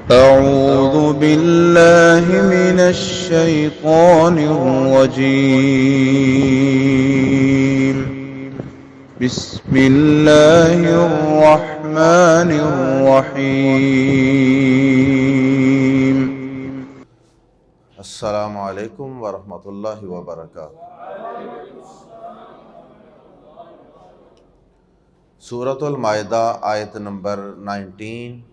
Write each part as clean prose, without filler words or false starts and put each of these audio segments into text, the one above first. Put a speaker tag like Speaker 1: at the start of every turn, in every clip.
Speaker 1: أعوذ بالله من الشيطان الرجيم. بسم الله الرحمن الرحيم.
Speaker 2: السلام علیکم ورحمۃ اللہ وبرکاتہ۔ سورۃ المائدہ آیت نمبر 19۔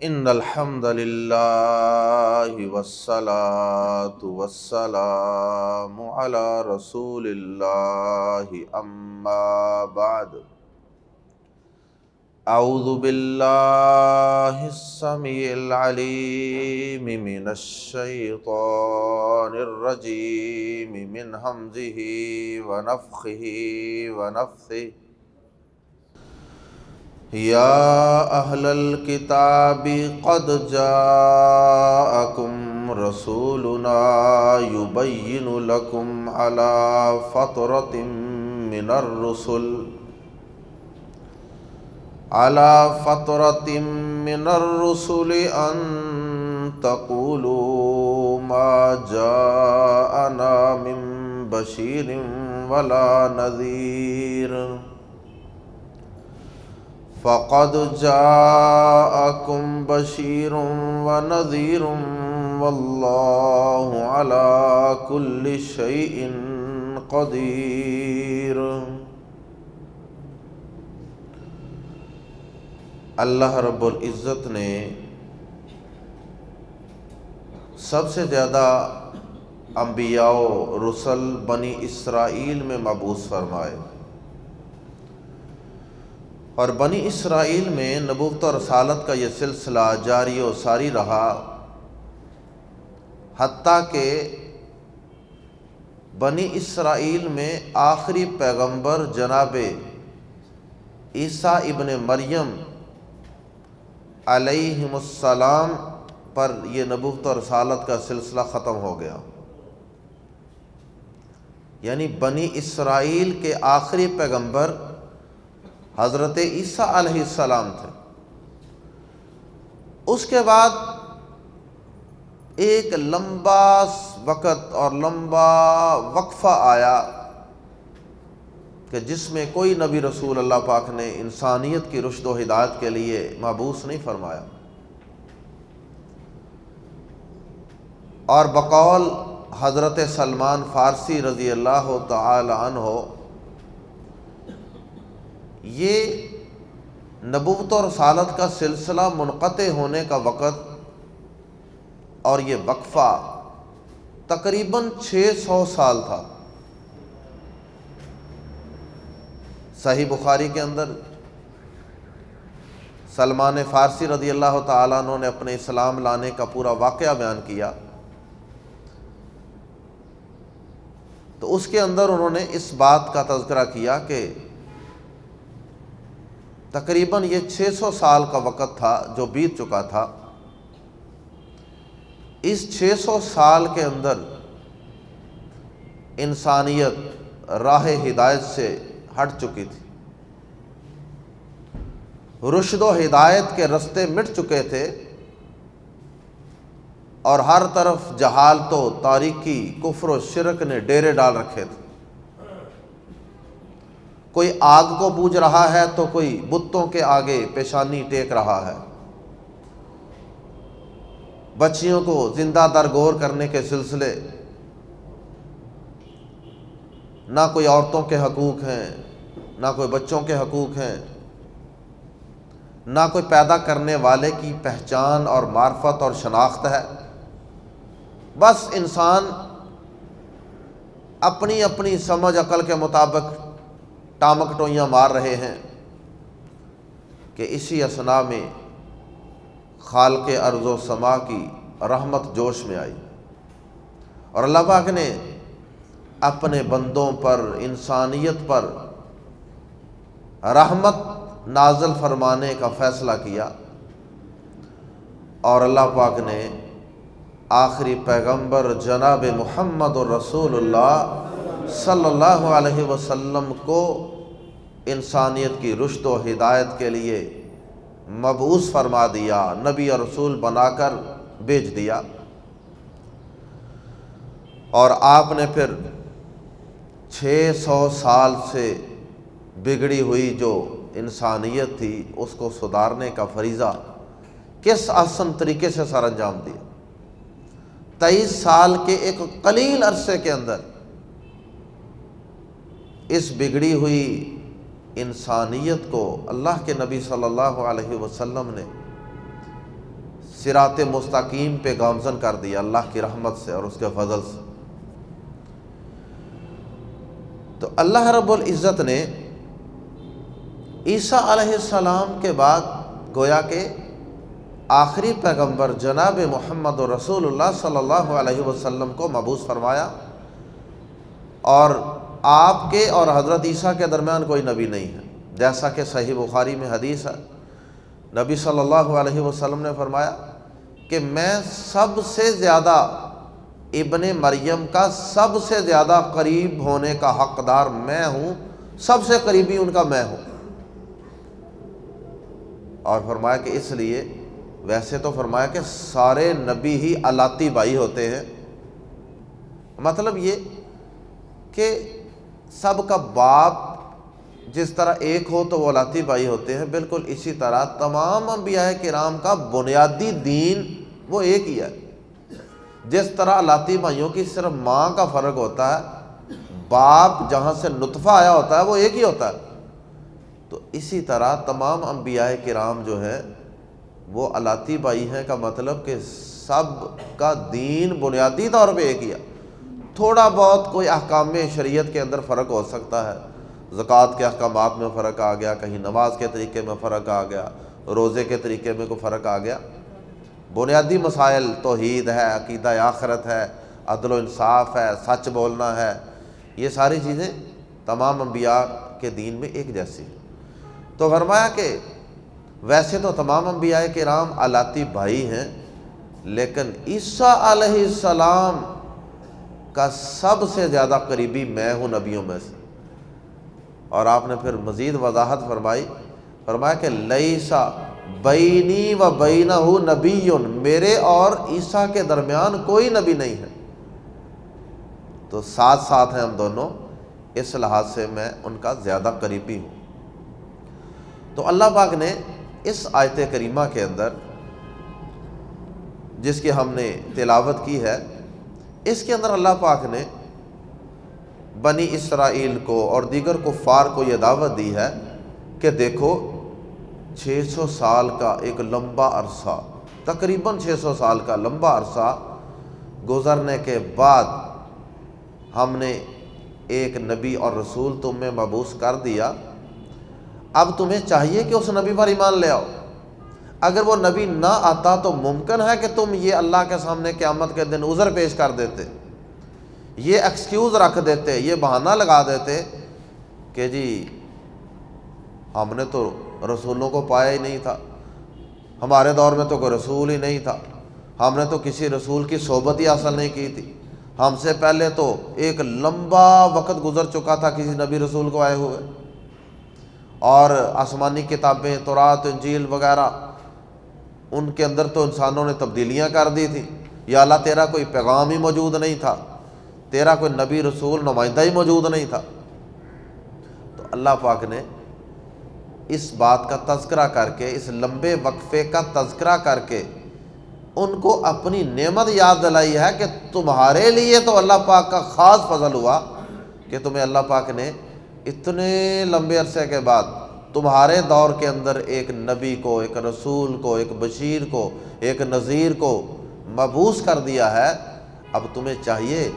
Speaker 2: ان الحمد للہ والصلاة والسلام علی رسول اللہ اما بعد۔ اعوذ باللہ السمیع العلیم من الشیطان الرجیم من ہمزہ ونفخہ ونفثہ۔ یا اہل الکتاب قد جاءکم رسولنا یبین لکم علی فترۃ من الرسل ان تقولوا ما جاءنا من بشیر ولا نذیر فقد جاءکم بشیر ونذیر واللہ علی کل شیء قدیر۔ اللہ رب العزت نے سب سے زیادہ انبیاء و رسل بنی اسرائیل میں مبعوث فرمائے، اور بنی اسرائیل میں نبوت و رسالت کا یہ سلسلہ جاری و ساری رہا، حتیٰ کہ بنی اسرائیل میں آخری پیغمبر جناب عیسیٰ ابن مریم علیہم السلام پر یہ نبوت و رسالت کا سلسلہ ختم ہو گیا۔ یعنی بنی اسرائیل کے آخری پیغمبر حضرت عیسیٰ علیہ السلام تھے۔ اس کے بعد ایک لمبا وقت اور لمبا وقفہ آیا کہ جس میں کوئی نبی رسول اللہ پاک نے انسانیت کی رشد و ہدایت کے لیے مبعوث نہیں فرمایا، اور بقول حضرت سلمان فارسی رضی اللہ تعالی عنہ یہ نبوت و رسالت کا سلسلہ منقطع ہونے کا وقت اور یہ وقفہ تقریباً 600 سال تھا۔ صحیح بخاری کے اندر سلمان فارسی رضی اللہ تعالیٰ عنہ نے اپنے اسلام لانے کا پورا واقعہ بیان کیا، تو اس کے اندر انہوں نے اس بات کا تذکرہ کیا کہ تقریباً یہ 600 سال کا وقت تھا جو بیت چکا تھا۔ اس 600 سال کے اندر انسانیت راہ ہدایت سے ہٹ چکی تھی، رشد و ہدایت کے رستے مٹ چکے تھے، اور ہر طرف جہالت و تاریکی، کفر و شرک نے ڈیرے ڈال رکھے تھے۔ کوئی آگ کو بوجھ رہا ہے تو کوئی بتوں کے آگے پیشانی ٹیک رہا ہے، بچیوں کو زندہ درگور کرنے کے سلسلے، نہ کوئی عورتوں کے حقوق ہیں، نہ کوئی بچوں کے حقوق ہیں، نہ کوئی پیدا کرنے والے کی پہچان اور معرفت اور شناخت ہے۔ بس انسان اپنی اپنی سمجھ عقل کے مطابق ٹامک ٹوئیاں مار رہے ہیں کہ اسی اثناء میں خالق ارض و سما کی رحمت جوش میں آئی، اور اللہ پاک نے اپنے بندوں پر، انسانیت پر رحمت نازل فرمانے کا فیصلہ کیا، اور اللہ پاک نے آخری پیغمبر جناب محمد رسول اللہ صلی اللہ علیہ وسلم کو انسانیت کی رشد و ہدایت کے لیے مبعوث فرما دیا، نبی اور رسول بنا کر بھیج دیا، اور آپ نے پھر 600 سال سے بگڑی ہوئی جو انسانیت تھی اس کو سدھارنے کا فریضہ کس آسن طریقے سے سر انجام دیا۔ 23 سال کے ایک قلیل عرصے کے اندر اس بگڑی ہوئی انسانیت کو اللہ کے نبی صلی اللہ علیہ وسلم نے صراط مستقیم پہ گامزن کر دیا اللہ کی رحمت سے اور اس کے فضل سے۔ تو اللہ رب العزت نے عیسیٰ علیہ السلام کے بعد گویا کہ آخری پیغمبر جناب محمد رسول اللہ صلی اللہ علیہ وسلم کو مبعوث فرمایا، اور آپ کے اور حضرت عیسیٰ کے درمیان کوئی نبی نہیں ہے، جیسا کہ صحیح بخاری میں حدیث ہے۔ نبی صلی اللہ علیہ وسلم نے فرمایا کہ میں سب سے زیادہ ابن مریم کا سب سے زیادہ قریب ہونے کا حقدار میں ہوں، سب سے قریبی ان کا میں ہوں۔ اور فرمایا کہ اس لیے ویسے تو فرمایا کہ سارے نبی ہی الاتی بھائی ہوتے ہیں، مطلب یہ کہ سب کا باپ جس طرح ایک ہو تو وہ الاتی بھائی ہوتے ہیں، بالکل اسی طرح تمام انبیاء کرام کا بنیادی دین وہ ایک ہی ہے۔ جس طرح الاتی بھائیوں کی صرف ماں کا فرق ہوتا ہے، باپ جہاں سے نطفہ آیا ہوتا ہے وہ ایک ہی ہوتا ہے، تو اسی طرح تمام انبیاء کرام جو ہے وہ الاتی بھائی ہیں، کا مطلب کہ سب کا دین بنیادی طور پہ ایک ہی ہے۔ تھوڑا بہت کوئی احکام شریعت کے اندر فرق ہو سکتا ہے، زکوٰۃ کے احکامات میں فرق آ گیا، کہیں نماز کے طریقے میں فرق آ گیا، روزے کے طریقے میں کوئی فرق آ گیا، بنیادی مسائل توحید ہے، عقیدہ آخرت ہے، عدل و انصاف ہے، سچ بولنا ہے، یہ ساری چیزیں تمام انبیاء کے دین میں ایک جیسی ہیں۔ تو فرمایا کہ ویسے تو تمام انبیاء کرام الاتی بھائی ہیں، لیکن عیسیٰ علیہ السلام کا سب سے زیادہ قریبی میں ہوں نبیوں میں سے۔ اور آپ نے پھر مزید وضاحت فرمایا کہ لیسا بینی و بینہ نبی، میرے اور عیسیٰ کے درمیان کوئی نبی نہیں ہے، تو ساتھ ساتھ ہیں ہم دونوں، اس لحاظ سے میں ان کا زیادہ قریبی ہوں۔ تو اللہ پاک نے اس آیت کریمہ کے اندر جس کی ہم نے تلاوت کی ہے، اس کے اندر اللہ پاک نے بنی اسرائیل کو اور دیگر کفار کو یہ دعوت دی ہے کہ دیکھو 600 سال کا ایک لمبا عرصہ، تقریباً 600 سال کا لمبا عرصہ گزرنے کے بعد ہم نے ایک نبی اور رسول تم میں مبعوث کر دیا، اب تمہیں چاہیے کہ اس نبی پر ایمان لے آؤ۔ اگر وہ نبی نہ آتا تو ممکن ہے کہ تم یہ اللہ کے سامنے قیامت کے دن عذر پیش کر دیتے، یہ ایکسکیوز رکھ دیتے، یہ بہانہ لگا دیتے کہ جی ہم نے تو رسولوں کو پایا ہی نہیں تھا، ہمارے دور میں تو کوئی رسول ہی نہیں تھا، ہم نے تو کسی رسول کی صحبت ہی حاصل نہیں کی تھی، ہم سے پہلے تو ایک لمبا وقت گزر چکا تھا کسی نبی رسول کو آئے ہوئے، اور آسمانی کتابیں تورات انجیل وغیرہ ان کے اندر تو انسانوں نے تبدیلیاں کر دی تھیں، یا اللہ تیرا کوئی پیغام ہی موجود نہیں تھا، تیرا کوئی نبی رسول نمائندہ ہی موجود نہیں تھا۔ تو اللہ پاک نے اس بات کا تذکرہ کر کے، اس لمبے وقفے کا تذکرہ کر کے ان کو اپنی نعمت یاد دلائی ہے کہ تمہارے لیے تو اللہ پاک کا خاص فضل ہوا کہ تمہیں اللہ پاک نے اتنے لمبے عرصے کے بعد تمہارے دور کے اندر ایک نبی کو، ایک رسول کو، ایک بشیر کو، ایک نذیر کو مبعوث کر دیا ہے۔ اب تمہیں چاہیے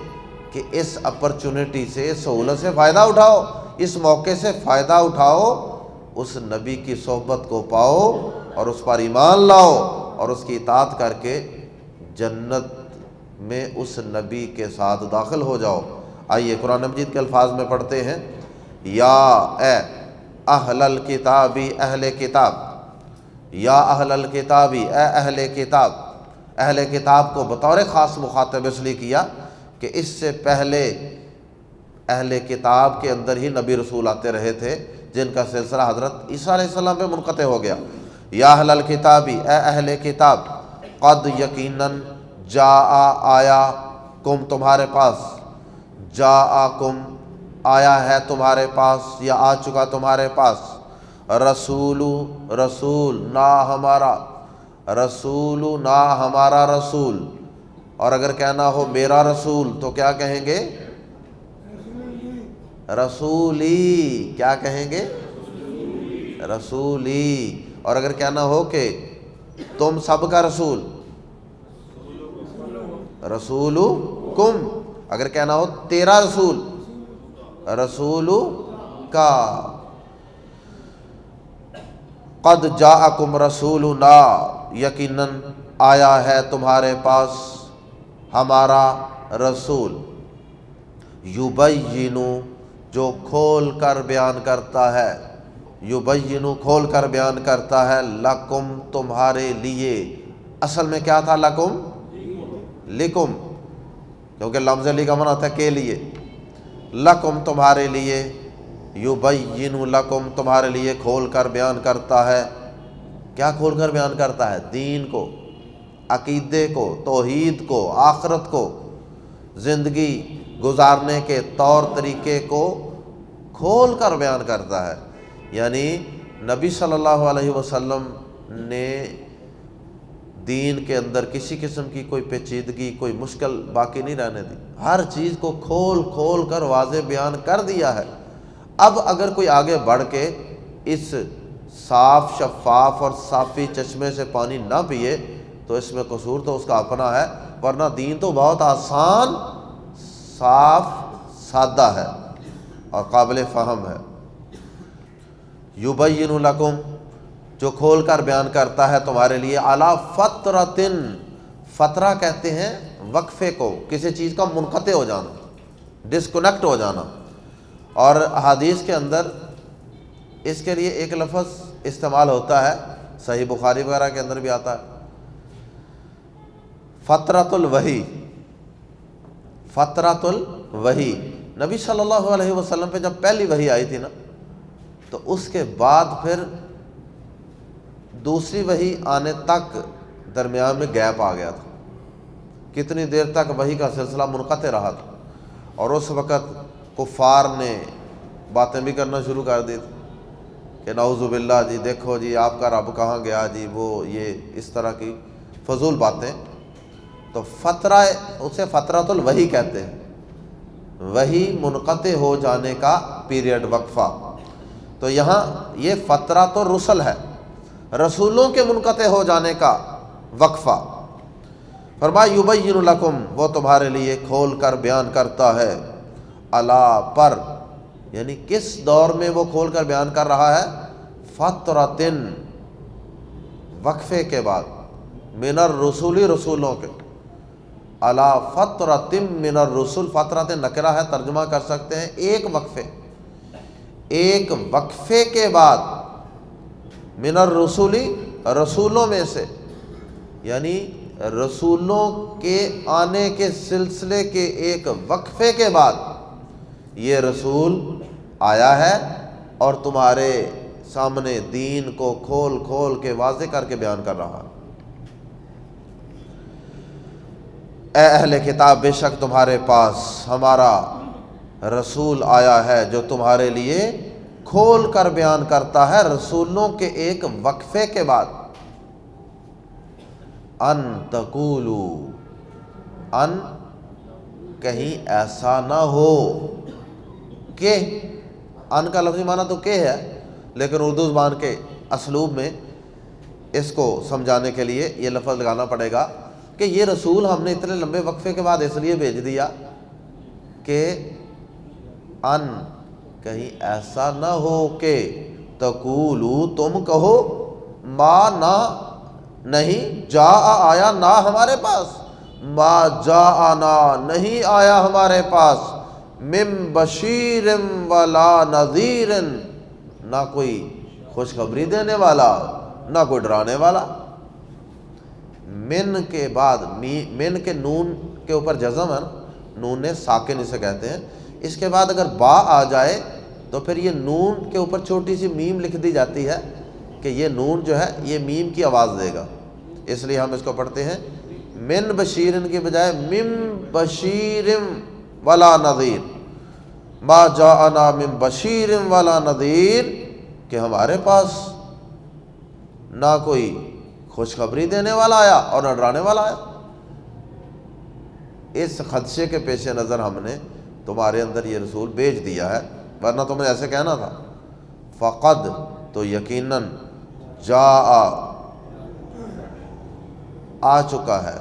Speaker 2: کہ اس اپرچونٹی سے، اس سہولت سے فائدہ اٹھاؤ، اس موقع سے فائدہ اٹھاؤ، اس نبی کی صحبت کو پاؤ اور اس پر ایمان لاؤ اور اس کی اطاعت کر کے جنت میں اس نبی کے ساتھ داخل ہو جاؤ۔ آئیے قرآن مجید کے الفاظ میں پڑھتے ہیں، یا اے اہل الکتابی، اہل کتاب، یا اہل الکتابی، اے اہل کتاب۔ اہل کتاب کو بطور خاص مخاطب اس لیے کیا کہ اس سے پہلے اہل کتاب کے اندر ہی نبی رسول آتے رہے تھے، جن کا سلسلہ حضرت عیسیٰ علیہ السلام پہ منقطع ہو گیا، یا اہل الکتابی، اے اہل کتاب، قد یقیناً، جاء آیا، کم تمہارے پاس، جاءکم آیا ہے تمہارے پاس یا آ چکا تمہارے پاس، رسول رسول نا ہمارا، رسول نا ہمارا رسول، اور اگر کہنا ہو میرا رسول تو کیا کہیں گے؟ رسولی، کیا کہیں گے؟ رسولی، اور اگر کہنا ہو کہ تم سب کا رسول، رسولکم، اگر کہنا ہو تیرا رسول، رسول کا۔ قد جاءکم رسولنا، یقیناً آیا ہے تمہارے پاس ہمارا رسول، یبین، جو کھول کر بیان کرتا ہے، یبین کھول کر بیان کرتا ہے، لکم تمہارے لیے، اصل میں کیا تھا؟ لکم، لکم، کیونکہ لفظ لی کا معنی ہوتا ہے کے لیے، لکم تمہارے لیے، یبین لکم تمہارے لیے کھول کر بیان کرتا ہے۔ کیا کھول کر بیان کرتا ہے؟ دین کو، عقیدے کو، توحید کو، آخرت کو، زندگی گزارنے کے طور طریقے کو کھول کر بیان کرتا ہے۔ یعنی نبی صلی اللہ علیہ وسلم نے دین کے اندر کسی قسم کی کوئی پیچیدگی، کوئی مشکل باقی نہیں رہنے دی، ہر چیز کو کھول کھول کر واضح بیان کر دیا ہے۔ اب اگر کوئی آگے بڑھ کے اس صاف شفاف اور صافی چشمے سے پانی نہ پیے تو اس میں قصور تو اس کا اپنا ہے، ورنہ دین تو بہت آسان، صاف، سادہ ہے اور قابل فہم ہے۔ یبین لکم، جو کھول کر بیان کرتا ہے تمہارے لیے، علی فترۃ، فترہ کہتے ہیں وقفے کو، کسی چیز کا منقطع ہو جانا، ڈسکنیکٹ ہو جانا، اور احادیث کے اندر اس کے لیے ایک لفظ استعمال ہوتا ہے، صحیح بخاری وغیرہ کے اندر بھی آتا ہے، فترۃ الوحی، فترۃ الوحی۔ نبی صلی اللہ علیہ وسلم پہ جب پہلی وحی آئی تھی نا، تو اس کے بعد پھر دوسری وحی آنے تک درمیان میں گیپ آ گیا تھا، کتنی دیر تک وحی کا سلسلہ منقطع رہا تھا، اور اس وقت کفار نے باتیں بھی کرنا شروع کر دی تھی کہ نعوذ باللہ جی، دیکھو جی آپ کا رب کہاں گیا جی، وہ یہ اس طرح کی فضول باتیں۔ تو فترہ، اسے فترۃ الوحی کہتے ہیں، وحی منقطع ہو جانے کا پیریڈ، وقفہ۔ تو یہاں یہ فترۃ الرسل ہے، رسولوں کے منقطع ہو جانے کا وقفہ۔ فرمایا یبین لکم، وہ تمہارے لیے کھول کر بیان کرتا ہے، الا، پر، یعنی کس دور میں وہ کھول کر بیان کر رہا ہے؟ فترۃ، وقفے کے بعد، من الرسول، رسولوں کے، الا فترۃ من الرسل، فترۃ نکرہ ہے، ترجمہ کر سکتے ہیں ایک وقفے، ایک وقفے کے بعد، من الرسول، رسولوں میں سے، یعنی رسولوں کے آنے کے سلسلے کے ایک وقفے کے بعد یہ رسول آیا ہے اور تمہارے سامنے دین کو کھول کھول کے واضح کر کے بیان کر رہا ہے۔ اے اہل کتاب، بے شک تمہارے پاس ہمارا رسول آیا ہے جو تمہارے لیے کھول کر بیان کرتا ہے، رسولوں کے ایک وقفے کے بعد، ان تقولو، ان کہیں ایسا نہ ہو کہ، ان کا لفظی معنی تو کہ ہے، لیکن اردو زبان کے اسلوب میں اس کو سمجھانے کے لیے یہ لفظ لگانا پڑے گا کہ یہ رسول ہم نے اتنے لمبے وقفے کے بعد اس لیے بھیج دیا کہ ان، کہیں ایسا نہ ہو کہ تقولو، تم کہو، ما، نہ، نہیں، جا، آیا، نہ ہمارے پاس، ما جاءنا، نہیں آیا ہمارے پاس، من بشیر ولا نذیر، نہ کوئی خوشخبری دینے والا، نہ کوئی ڈرانے والا۔ من کے بعد، من کے نون کے اوپر جزم ہے، نون ساکن اسے کہتے ہیں، اس کے بعد اگر با آ جائے تو پھر یہ نون کے اوپر چھوٹی سی میم لکھ دی جاتی ہے، کہ یہ نون جو ہے یہ میم کی آواز دے گا، اس لیے ہم اس کو پڑھتے ہیں من بشیرن کی بجائے من بشیرم ولا نذیر، ما جاءنا من بشیرم ولا نذیر، کہ ہمارے پاس نہ کوئی خوشخبری دینے والا آیا اور نہ ڈرانے والا آیا۔ اس خدشے کے پیش نظر ہم نے تمہارے اندر یہ رسول بھیج دیا ہے، ورنہ تمہیں ایسے کہنا تھا فقد تو یقیناً جاء آ چکا ہے،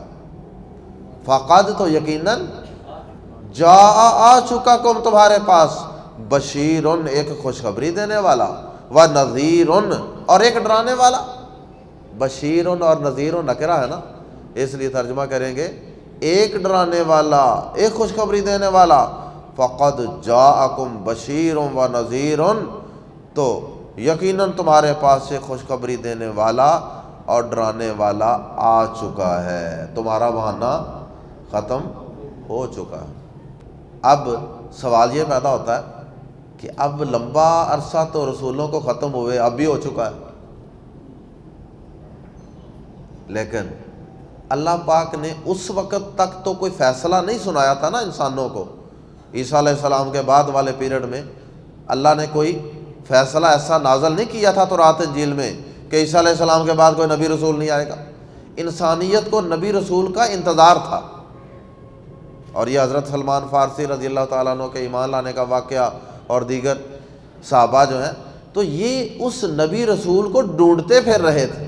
Speaker 2: فقد تو یقیناً جاء آ چکا کم تمہارے پاس، بشیرن ایک خوشخبری دینے والا، و نذیرن اور ایک ڈرانے والا۔ بشیرن اور نذیرن نکرہ ہے نا، اس لیے ترجمہ کریں گے ایک ڈرانے والا ایک خوشخبری دینے والا، فقد جاءکم بشیر و نذیر، تو یقیناً تمہارے پاس سے خوشخبری دینے والا اور ڈرانے والا آ چکا ہے، تمہارا بہانہ ختم ہو چکا ہے۔ اب سوال یہ پیدا ہوتا ہے کہ اب لمبا عرصہ تو رسولوں کو ختم ہوئے، اب بھی ہو چکا ہے، لیکن اللہ پاک نے اس وقت تک تو کوئی فیصلہ نہیں سنایا تھا نا انسانوں کو۔ عیسیٰ علیہ السلام کے بعد والے پیریڈ میں اللہ نے کوئی فیصلہ ایسا نازل نہیں کیا تھا تورات انجیل میں کہ عیسیٰ علیہ السلام کے بعد کوئی نبی رسول نہیں آئے گا۔ انسانیت کو نبی رسول کا انتظار تھا، اور یہ حضرت سلمان فارسی رضی اللہ تعالیٰ عنہ کے ایمان لانے کا واقعہ اور دیگر صحابہ جو ہیں، تو یہ اس نبی رسول کو ڈھونڈتے پھر رہے تھے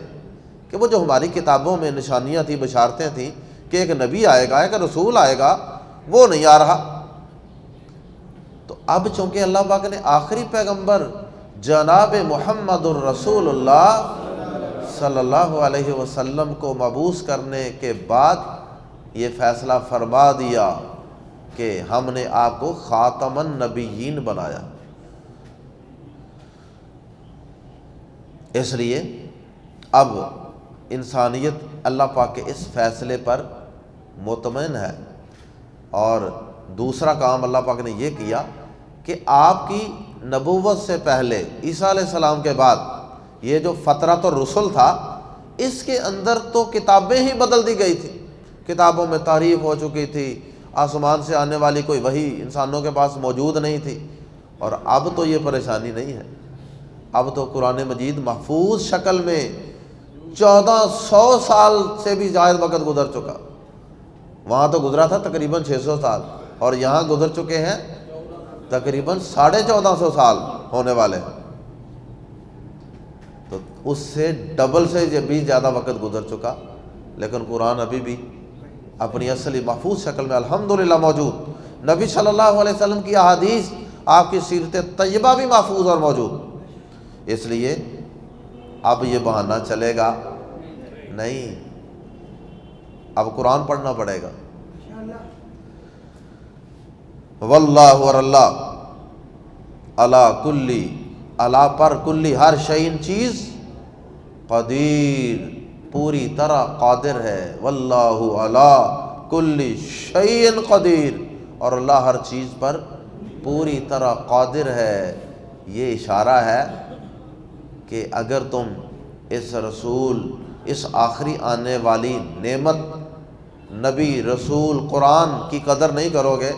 Speaker 2: کہ وہ جو ہماری کتابوں میں نشانیاں تھیں، بشارتیں تھیں کہ ایک نبی آئے گا، ایک رسول آئے گا، وہ نہیں آ رہا۔ تو اب چونکہ اللہ پاک نے آخری پیغمبر جناب محمد الرسول اللہ صلی اللہ علیہ وسلم کو مبعوث کرنے کے بعد یہ فیصلہ فرما دیا کہ ہم نے آپ کو خاتم النبیین بنایا۔ اس لیے اب انسانیت اللہ پاک کے اس فیصلے پر مطمئن ہے۔ اور دوسرا کام اللہ پاک نے یہ کیا کہ آپ کی نبوت سے پہلے عیسیٰ علیہ السلام کے بعد یہ جو فترۃ الرسل تھا، اس کے اندر تو کتابیں ہی بدل دی گئی تھی، کتابوں میں تعریف ہو چکی تھی، آسمان سے آنے والی کوئی وحی انسانوں کے پاس موجود نہیں تھی۔ اور اب تو یہ پریشانی نہیں ہے، اب تو قرآن مجید محفوظ شکل میں 1400 سال سے بھی زائد وقت گزر چکا۔ وہاں تو گزرا تھا تقریباً 600 سال، اور یہاں گزر چکے ہیں تقریباً 1450 سال ہونے والے ہیں، تو اس سے ڈبل سے بھی زیادہ وقت گزر چکا، لیکن قرآن ابھی بھی اپنی اصلی محفوظ شکل میں الحمدللہ موجود۔ نبی صلی اللہ علیہ وسلم کی احادیث، آپ کی سیرت طیبہ بھی محفوظ اور موجود۔ اس لیے اب یہ بہانہ چلے گا نہیں، اب قرآن پڑھنا پڑے گا۔ واللہ اور اللہ علی کلی، علی پر کلی ہر شیء چیز، قدیر پوری طرح قادر ہے۔ واللہ علی کلی شیء قدیر، اور اللہ ہر چیز پر پوری طرح قادر ہے۔ یہ اشارہ ہے کہ اگر تم اس رسول، اس آخری آنے والی نعمت نبی رسول قرآن کی قدر نہیں کرو گے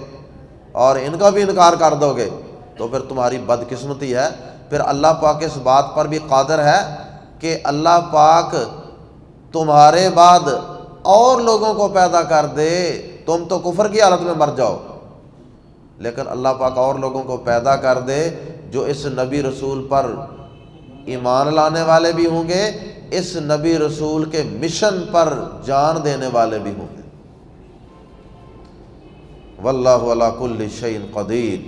Speaker 2: اور ان کا بھی انکار کر دو گے تو پھر تمہاری بدقسمتی ہے۔ پھر اللہ پاک اس بات پر بھی قادر ہے کہ اللہ پاک تمہارے بعد اور لوگوں کو پیدا کر دے، تم تو کفر کی حالت میں مر جاؤ، لیکن اللہ پاک اور لوگوں کو پیدا کر دے جو اس نبی رسول پر ایمان لانے والے بھی ہوں گے، اس نبی رسول کے مشن پر جان دینے والے بھی ہوں گے۔ واللہ علی کل شیء قدیر،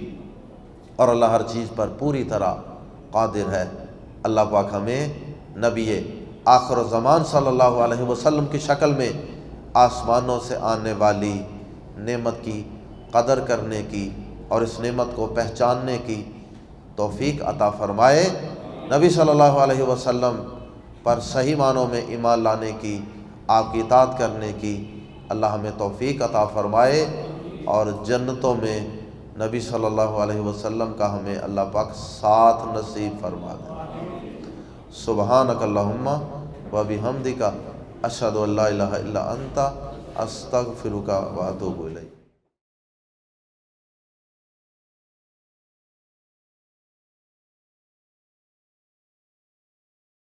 Speaker 2: اور اللہ ہر چیز پر پوری طرح قادر ہے۔ اللہ پاک ہمیں نبی آخر الزمان صلی اللہ علیہ وسلم کی شکل میں آسمانوں سے آنے والی نعمت کی قدر کرنے کی اور اس نعمت کو پہچاننے کی توفیق عطا فرمائے، نبی صلی اللہ علیہ وسلم پر صحیح معنوں میں ایمان لانے کی، آپ کی اطاعت کرنے کی اللہ ہمیں توفیق عطا فرمائے، اور جنتوں میں نبی صلی اللہ علیہ وسلم کا ہمیں اللہ پاک ساتھ نصیب فرما دے۔ سبحانک اللہم و بحمدک اشہد ان لا الہ الا انت استغفرک و اتوب الیک۔